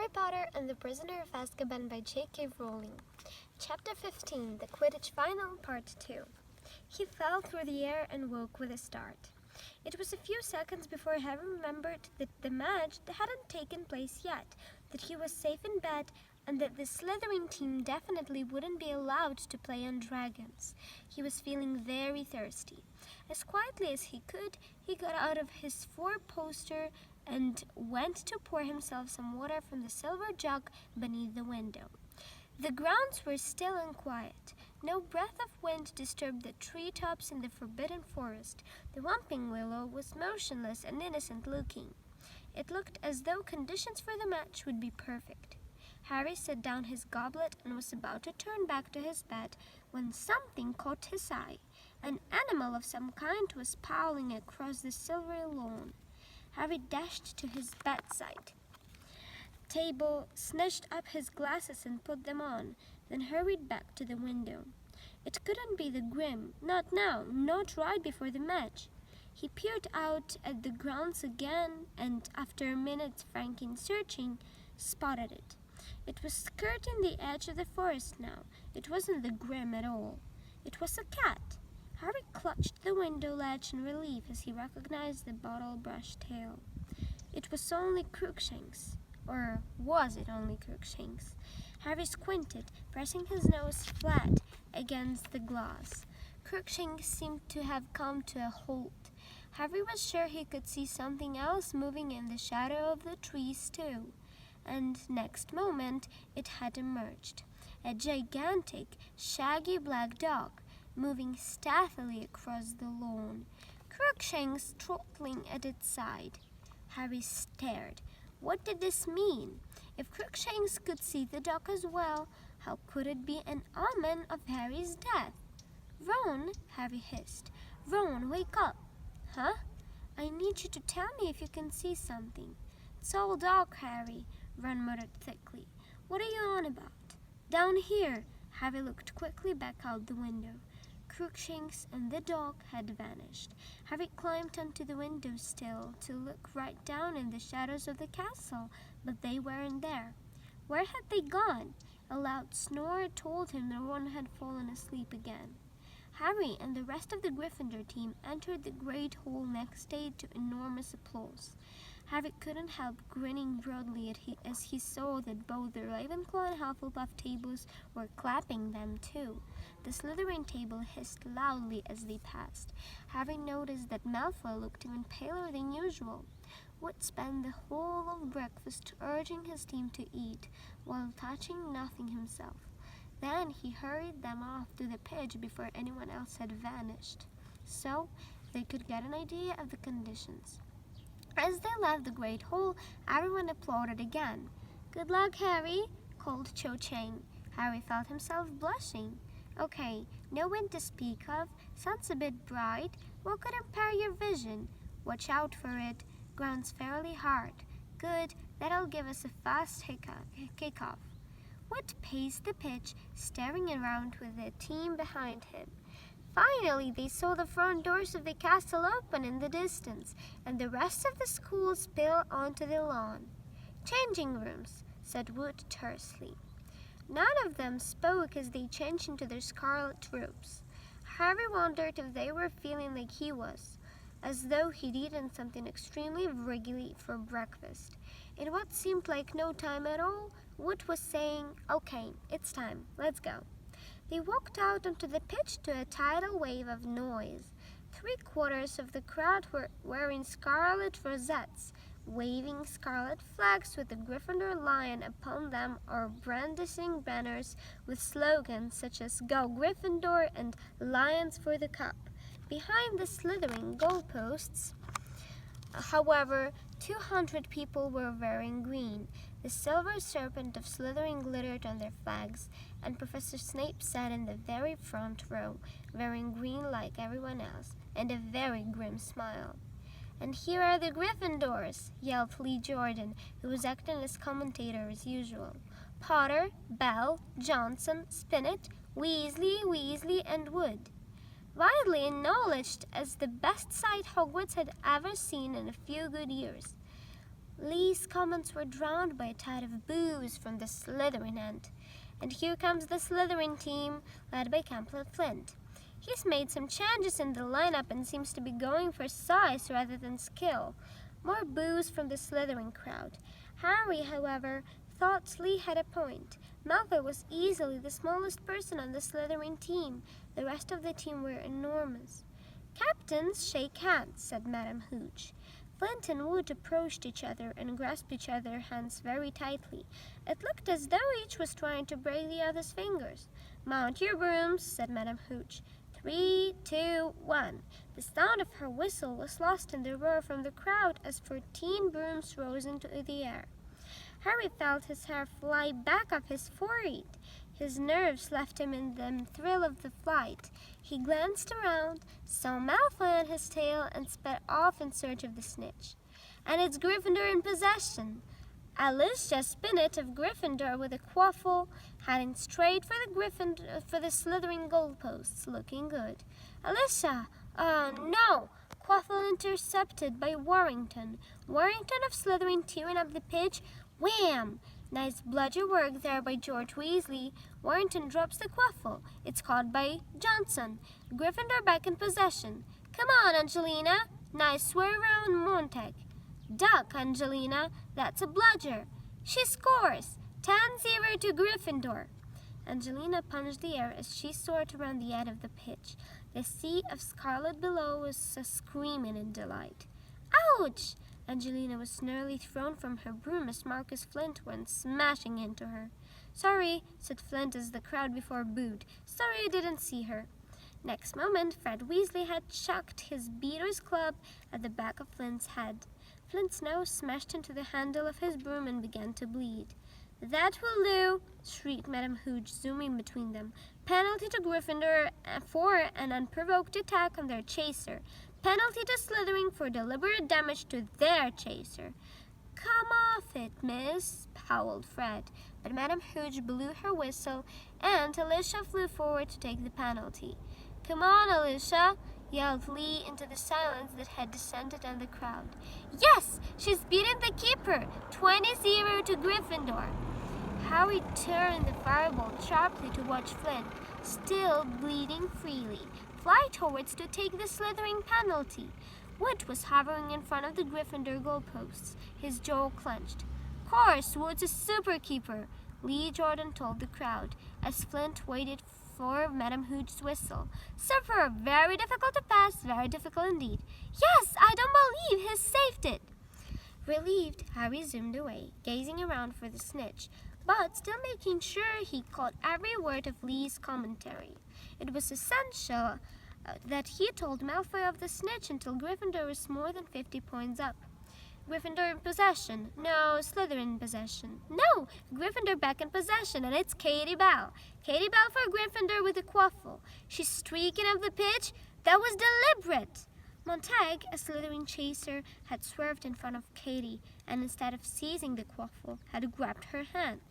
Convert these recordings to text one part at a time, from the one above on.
Harry Potter and the Prisoner of Azkaban by J.K. Rowling. Chapter 15, The Quidditch Final, Part 2. He fell through the air and woke with a start. It was a few seconds before Harry remembered that the match hadn't taken place yet, that he was safe in bed, and that the Slytherin team definitely wouldn't be allowed to play on dragons. He was feeling very thirsty. As quietly as he could, he got out of his four-poster and went to pour himself some water from the silver jug beneath the window. The grounds were still and quiet. No breath of wind disturbed the treetops in the forbidden forest. The whomping willow was motionless and innocent-looking. It looked as though conditions for the match would be perfect. Harry set down his goblet and was about to turn back to his bed when something caught his eye. An animal of some kind was prowling across the silvery lawn. Harry dashed to his bedside table, snatched up his glasses and put them on, then hurried back to the window. It couldn't be the Grim, not now, not right before the match. He peered out at the grounds again and, after a minute's frantic searching, spotted it. It was skirting the edge of the forest now. It wasn't the Grim at all. It was a cat. Harry clutched the window ledge in relief as he recognized the bottle-brush tail. It was only Crookshanks. Or was it only Crookshanks? Harry squinted, pressing his nose flat against the glass. Crookshanks seemed to have come to a halt. Harry was sure he could see something else moving in the shadow of the trees too. And next moment it had emerged. A gigantic, shaggy black dog, moving stealthily across the lawn, Crookshanks trotting at its side. Harry stared. What did this mean? If Crookshanks could see the dog as well, how could it be an omen of Harry's death? "Ron," Harry hissed. "Ron, wake up." "Huh? I need you to tell me if you can see something." "It's all dark, Harry," Ron muttered thickly. "What are you on about?" "Down here." Harry looked quickly back out the window. Crookshanks and the dog had vanished. Harry climbed onto the window sill to look right down in the shadows of the castle, but they weren't there. Where had they gone? A loud snore told him that Ron had fallen asleep again. Harry and the rest of the Gryffindor team entered the great hall next day to enormous applause. Harry couldn't help grinning broadly as he saw that both the Ravenclaw and Hufflepuff tables were clapping them too. The Slytherin table hissed loudly as they passed. Harry noticed that Malfoy looked even paler than usual. Wood spent the whole of breakfast urging his team to eat, while touching nothing himself. Then he hurried them off to the pitch before anyone else had vanished, so they could get an idea of the conditions. As they left the great hall, everyone applauded again. "Good luck, Harry," called Cho Chang. Harry felt himself blushing. "Okay, no wind to speak of, sun's a bit bright, what could impair your vision? Watch out for it, ground's fairly hard. Good, that'll give us a fast kickoff." Wood paced the pitch, staring around with the team behind him. Finally, they saw the front doors of the castle open in the distance, and the rest of the school spill onto the lawn. "Changing rooms," said Wood tersely. None of them spoke as they changed into their scarlet robes. Harry wondered if they were feeling like he was, as though he'd eaten something extremely wriggly for breakfast. In what seemed like no time at all, Wood was saying, "Okay, it's time, let's go." They walked out onto the pitch to a tidal wave of noise. 3/4 of the crowd were wearing scarlet rosettes, waving scarlet flags with the Gryffindor lion upon them or brandishing banners with slogans such as "Go Gryffindor" and "Lions for the Cup." Behind the Slytherin goalposts, however, 200 people were wearing green. The silver serpent of Slytherin glittered on their flags, and Professor Snape sat in the very front row, wearing green like everyone else, and a very grim smile. "And here are the Gryffindors," yelled Lee Jordan, who was acting as commentator as usual. "Potter, Bell, Johnson, Spinnet, Weasley, and Wood. Widely acknowledged as the best sight Hogwarts had ever seen in a few good years. Lee's comments were drowned by a tide of boos from the Slytherin end. And here comes the Slytherin team, led by Captain Flint. He's made some changes in the lineup and seems to be going for size rather than skill. More boos from the Slytherin crowd. Harry, however, thought Lee had a point. Malfoy was easily the smallest person on the Slytherin team. The rest of the team were enormous. "Captains, shake hands," said Madame Hooch. Flint and Wood approached each other and grasped each other's hands very tightly. It looked as though each was trying to break the other's fingers. "Mount your brooms," said Madame Hooch. 3, 2, 1. The sound of her whistle was lost in the roar from the crowd as 14 brooms rose into the air. Harry felt his hair fly back off his forehead. His nerves left him in the thrill of the flight. He glanced around, saw Malfoy on his tail, and sped off in search of the snitch. "And it's Gryffindor in possession." Alicia Spinnet of Gryffindor with a quaffle, heading straight for the Slytherin goalposts, looking good. "Alicia! No!" Quaffle intercepted by Warrington. Warrington of Slytherin tearing up the pitch. Wham! Nice bludger work there by George Weasley. Warrington drops the quaffle. It's caught by Johnson. Gryffindor back in possession. "Come on, Angelina!" Nice swerve around Montag. "Duck, Angelina! That's a bludger!" She scores! 10-0 to Gryffindor. Angelina punched the air as she soared around the edge of the pitch. The sea of scarlet below was screaming in delight. "Ouch!" Angelina was nearly thrown from her broom as Marcus Flint went smashing into her. "Sorry," said Flint as the crowd before booed. "Sorry I didn't see her." Next moment, Fred Weasley had chucked his beater's club at the back of Flint's head. Flint's nose smashed into the handle of his broom and began to bleed. "That will do," shrieked Madame Hooch, zooming between them. "Penalty to Gryffindor for an unprovoked attack on their chaser. Penalty to Slytherin for deliberate damage to their chaser." "Come off it, miss," howled Fred, but Madame Hooch blew her whistle, and Alicia flew forward to take the penalty. "Come on, Alicia," yelled Lee into the silence that had descended on the crowd. "Yes, she's beaten the keeper, 20-0 to Gryffindor." Harry turned the firebolt sharply to watch Flint, still bleeding freely, fly towards to take the Slytherin penalty. Wood was hovering in front of the Gryffindor goalposts, his jaw clenched. "Course, Wood's a super keeper," Lee Jordan told the crowd, as Flint waited for Madame Hooch's whistle. "Super, very difficult to pass, very difficult indeed." "Yes, I don't believe he's saved it." Relieved, Harry zoomed away, gazing around for the snitch, but still making sure he caught every word of Lee's commentary. It was essential that he told Malfoy of the snitch until Gryffindor was more than 50 points up. "Gryffindor in possession. No, Slytherin in possession. No, Gryffindor back in possession, and it's Katie Bell. Katie Bell for Gryffindor with a quaffle. She's streaking up the pitch. That was deliberate." Montag, a Slytherin chaser, had swerved in front of Katie, and instead of seizing the quaffle, had grabbed her hand.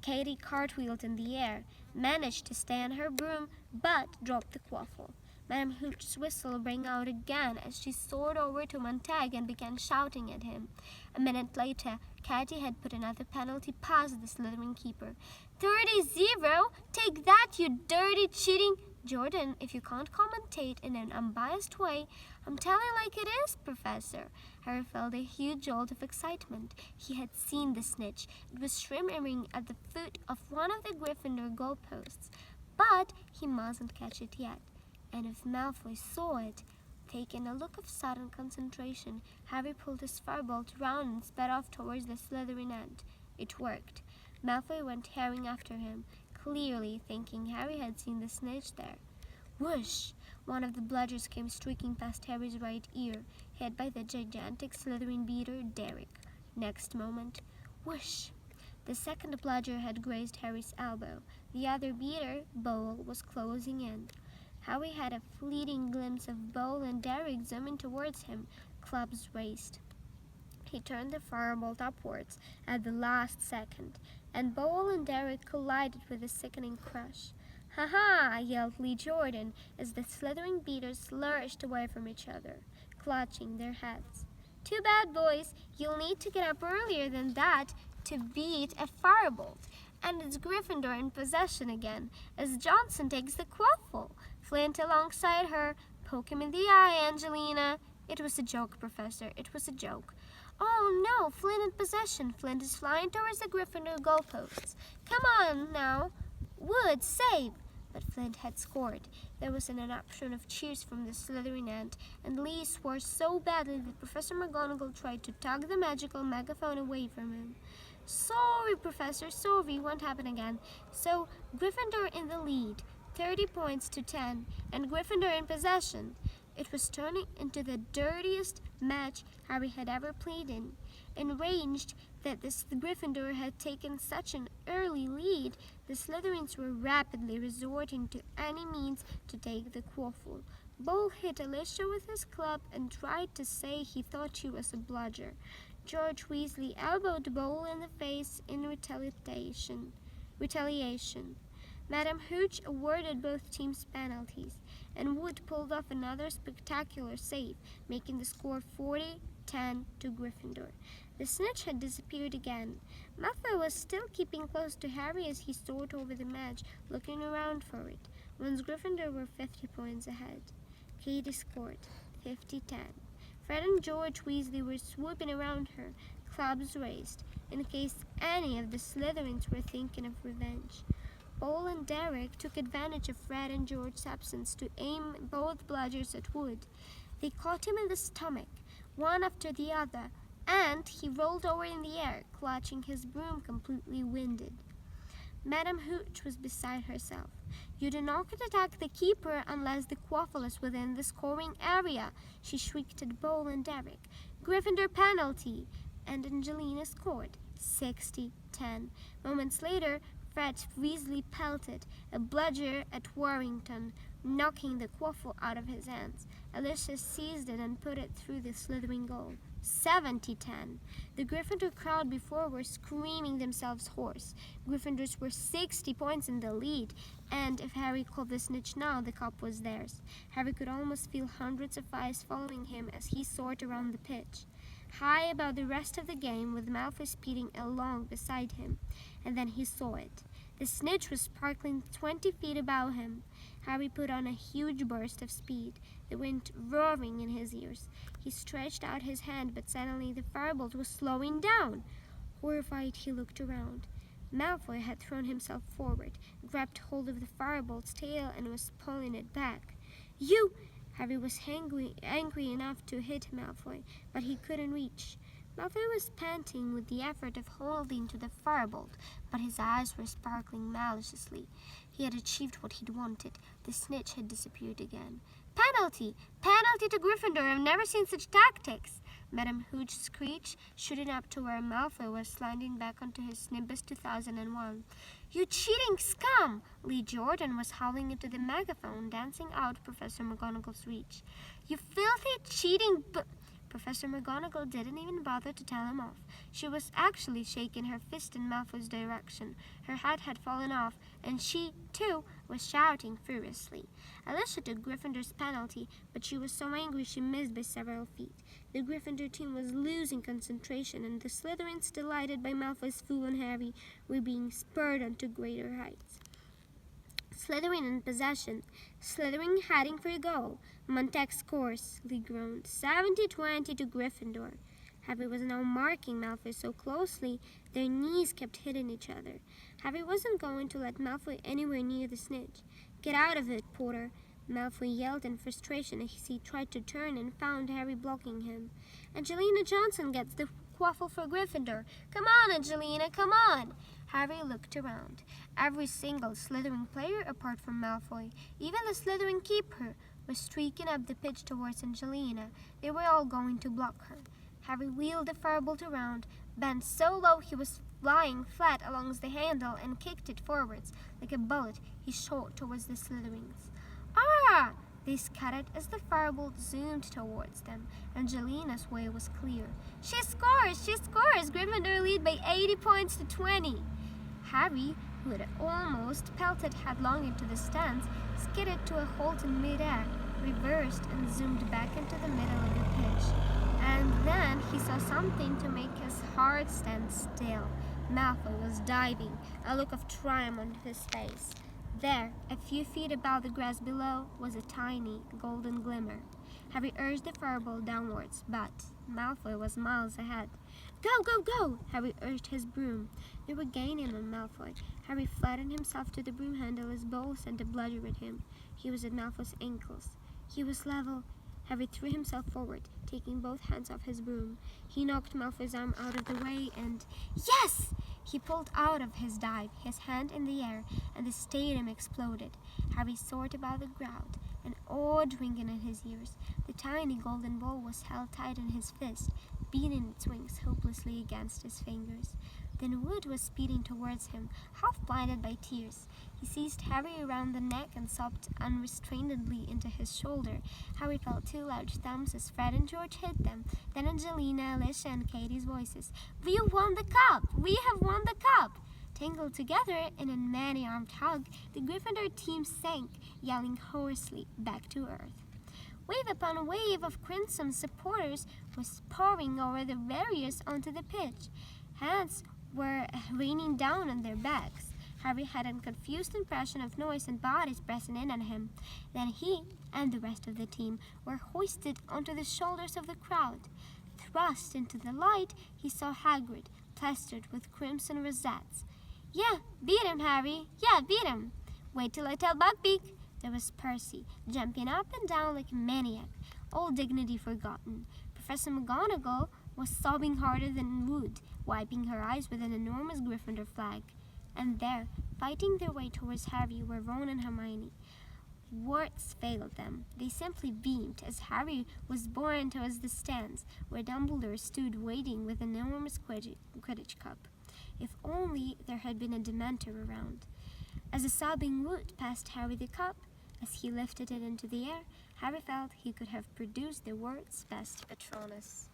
Katie cartwheeled in the air, managed to stay on her broom, but dropped the quaffle. Madame Hooch's whistle rang out again as she soared over to Montag and began shouting at him. A minute later, Katie had put another penalty past the Slytherin keeper. 30-0? Take that, you dirty, cheating... "Jordan, if you can't commentate in an unbiased way, I'm telling like it is, Professor." Harry felt a huge jolt of excitement. He had seen the snitch. It was shimmering at the foot of one of the Gryffindor goalposts. But he mustn't catch it yet. And if Malfoy saw it, taking a look of sudden concentration, Harry pulled his firebolt round and sped off towards the Slytherin end. It worked. Malfoy went tearing after him, clearly thinking Harry had seen the snitch there. Whoosh! One of the bludgers came streaking past Harry's right ear, hit by the gigantic Slytherin beater, Derek. Next moment, whoosh! The second bludger had grazed Harry's elbow. The other beater, Bowl, was closing in. Harry had a fleeting glimpse of Bowl and Derek zooming towards him, clubs raised. He turned the firebolt upwards at the last second, and Bowl and Derek collided with a sickening crash. "Ha-ha!" yelled Lee Jordan as the Slytherin beaters lurched away from each other, clutching their heads. Too bad, boys. You'll need to get up earlier than that to beat a firebolt. And it's Gryffindor in possession again, as Johnson takes the quaffle. Flint alongside her. Poke him in the eye, Angelina. It was a joke, Professor. It was a joke. Oh, no, Flint in possession. Flint is flying towards the Gryffindor goalposts. Come on, now. Wood, save! But Flint had scored. There was an eruption of cheers from the Slytherin end, and Lee swore so badly that Professor McGonagall tried to tug the magical megaphone away from him. Sorry, Professor, sorry, won't happen again. So, Gryffindor in the lead, 30 points to 10, and Gryffindor in possession. It was turning into the dirtiest match Harry had ever played in. Enraged that the Gryffindor had taken such an early lead, the Slytherins were rapidly resorting to any means to take the quaffle. Bull hit Alicia with his club and tried to say he thought she was a bludger. George Weasley elbowed Bull in the face in retaliation. Madam Hooch awarded both teams penalties, and Wood pulled off another spectacular save, making the score 40-10 to Gryffindor. The snitch had disappeared again. Malfoy was still keeping close to Harry as he soared over the match, looking around for it. Once Gryffindor were 50 points ahead. Katie scored 50-10. Fred and George Weasley were swooping around her, clubs raised, in case any of the Slytherins were thinking of revenge. Paul and Derek took advantage of Fred and George's absence to aim both bludgers at Wood. They caught him in the stomach, one after the other, and he rolled over in the air, clutching his broom completely winded. Madam Hooch was beside herself. You do not attack the keeper unless the quaffle is within the scoring area, she shrieked at Bull and Derek. Gryffindor penalty! And Angelina scored 60-10. Moments later, Fred Weasley pelted a bludger at Warrington, knocking the quaffle out of his hands. Alicia seized it and put it through the Slytherin goal. 70-10. The Gryffindor crowd before were screaming themselves hoarse. Gryffindors were 60 points in the lead, and if Harry called the snitch now, the cup was theirs. Harry could almost feel hundreds of eyes following him as he soared around the pitch. High above the rest of the game, with Malfoy speeding along beside him. And then he saw it. The snitch was sparkling 20 feet above him. Harry put on a huge burst of speed, the wind roaring in his ears. He stretched out his hand, but suddenly the firebolt was slowing down. Horrified, he looked around. Malfoy had thrown himself forward, grabbed hold of the firebolt's tail, and was pulling it back. You! Harry was angry enough to hit Malfoy, but he couldn't reach. Malfoy was panting with the effort of holding to the firebolt, but his eyes were sparkling maliciously. He had achieved what he'd wanted. The snitch had disappeared again. Penalty! Penalty to Gryffindor! I've never seen such tactics! Madam Hooch screeched, shooting up to where Malfoy was sliding back onto his Nimbus 2001. You cheating scum! Lee Jordan was howling into the megaphone, dancing out Professor McGonagall's reach. You filthy, cheating Professor McGonagall didn't even bother to tell him off. She was actually shaking her fist in Malfoy's direction. Her hat had fallen off, and she, too, was shouting furiously. Alicia took Gryffindor's penalty, but she was so angry she missed by several feet. The Gryffindor team was losing concentration, and the Slytherins, delighted by Malfoy's fool on Harry, were being spurred on to greater heights. Slytherin in possession. Slytherin heading for a goal. Montague scores, Lee groaned. 70-20 to Gryffindor. Harry was now marking Malfoy so closely their knees kept hitting each other. Harry wasn't going to let Malfoy anywhere near the snitch. Get out of it, Potter! Malfoy yelled in frustration as he tried to turn and found Harry blocking him. Angelina Johnson gets the quaffle for Gryffindor. Come on, Angelina, come on! Harry looked around. Every single Slytherin player apart from Malfoy, even the Slytherin keeper, was streaking up the pitch towards Angelina. They were all going to block her. Harry wheeled the firebolt around, bent so low he was flying flat along the handle, and kicked it forwards. Like a bullet, he shot towards the Slytherins. Ah! They scattered as the firebolt zoomed towards them. Angelina's way was clear. She scores! She scores! Gryffindor lead by 80 points to 20. Harry, who had almost pelted headlong into the stands, skidded to a halt in midair, reversed, and zoomed back into the middle of the pitch. And then he saw something to make his heart stand still. Malfoy was diving, a look of triumph on his face. There, a few feet above the grass below, was a tiny golden glimmer. Harry urged the fireball downwards, but Malfoy was miles ahead. Go, go, go! Harry urged his broom. They were gaining on Malfoy. Harry flattened himself to the broom handle as Bowl sent a bludger at him. He was at Malfoy's ankles. He was level. Harry threw himself forward, taking both hands off his broom. He knocked Malfoy's arm out of the way and... Yes! He pulled out of his dive, his hand in the air, and the stadium exploded. Harry soared above the crowd, an awed ringing in his ears. The tiny golden ball was held tight in his fist, beating its wings hopelessly against his fingers. Then Wood was speeding towards him, half blinded by tears. He seized Harry around the neck and sobbed unrestrainedly into his shoulder. Harry felt two large thumbs as Fred and George hit them, then Angelina, Alicia, and Katie's voices. We have won the cup! We have won the cup! Tangled together in a many-armed hug, the Gryffindor team sank, yelling hoarsely back to earth. Wave upon wave of Crimson supporters was pouring over the barriers onto the pitch. Hands were raining down on their backs. Harry had a confused impression of noise and bodies pressing in on him. Then he and the rest of the team were hoisted onto the shoulders of the crowd. Thrust into the light, he saw Hagrid, plastered with crimson rosettes. Yeah, beat him, Harry. Yeah, beat him. Wait till I tell Buckbeak. There was Percy, jumping up and down like a maniac, all dignity forgotten. Professor McGonagall was sobbing harder than Wood, wiping her eyes with an enormous Gryffindor flag. And there, fighting their way towards Harry, were Ron and Hermione. Words failed them. They simply beamed as Harry was borne towards the stands, where Dumbledore stood waiting with an enormous Quidditch cup. If only there had been a Dementor around. As a sobbing Wood passed Harry the cup, as he lifted it into the air, Harry felt he could have produced the world's best Patronus.